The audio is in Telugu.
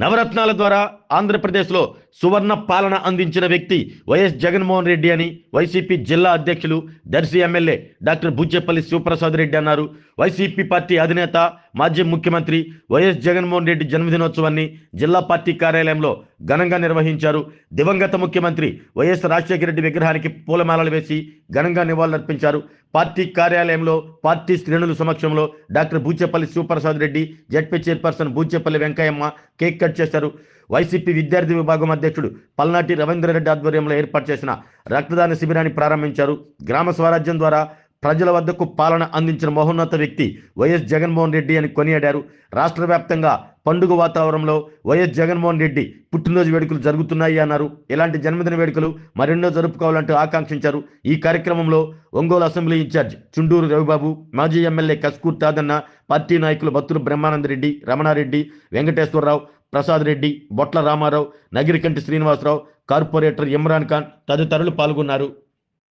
నవరత్నాల ద్వారా ఆంధ్రప్రదేశ్లో సువర్ణ పాలన అందించిన వ్యక్తి వైఎస్ జగన్మోహన్ రెడ్డి అని వైసీపీ జిల్లా అధ్యక్షులు దర్శి ఎమ్మెల్యే డాక్టర్ బుచ్చేపల్లి శివప్రసాద్ రెడ్డి అన్నారు. వైసీపీ పార్టీ అధినేత మాజీ ముఖ్యమంత్రి వైఎస్ జగన్మోహన్ రెడ్డి జన్మదినోత్సవాన్ని జిల్లా పార్టీ కార్యాలయంలో ఘనంగా నిర్వహించారు. దివంగత ముఖ్యమంత్రి వైఎస్ రాజశేఖర రెడ్డి విగ్రహానికి పూలమాలలు వేసి ఘనంగా నివాళులర్పించారు. పార్టీ కార్యాలయంలో పార్టీ శ్రేణుల సమక్షంలో doctor Buchepalli Sivaprasad Reddy, ZP chairperson Buchepalli Venkayamma cake cut చేశారు. వైసీపీ విద్యార్థి విభాగం అధ్యక్షుడు పల్నాటి రవీంద్రరెడ్డి ఆధ్వర్యంలో ఏర్పాటు చేసిన రక్తదాన శిబిరాన్ని ప్రారంభించారు. గ్రామ స్వరాజ్యం ద్వారా ప్రజల వద్దకు పాలన అందించిన మహోన్నత వ్యక్తి వైఎస్ జగన్మోహన్ రెడ్డి అని కొనియాడారు. రాష్ట్ర వ్యాప్తంగా పండుగ వాతావరణంలో వైఎస్ జగన్మోహన్ రెడ్డి పుట్టినరోజు వేడుకలు జరుగుతున్నాయి అన్నారు. ఇలాంటి జన్మదిన వేడుకలు మరెన్నో జరుపుకోవాలంటూ ఆకాంక్షించారు. ఈ కార్యక్రమంలో ఒంగోలు అసెంబ్లీ ఇన్ఛార్జ్ చుండూరు రవిబాబు, మాజీ ఎమ్మెల్యే కస్కూర్ తాదన్న, పార్టీ నాయకులు బత్తుల బ్రహ్మానందరెడ్డి, రమణారెడ్డి, వెంకటేశ్వరరావు, ప్రసాద్ రెడ్డి, బొట్ల రామారావు, నగిరికంటి శ్రీనివాసరావు, కార్పొరేటర్ ఇమ్రాన్ ఖాన్ తదితరులు పాల్గొన్నారు.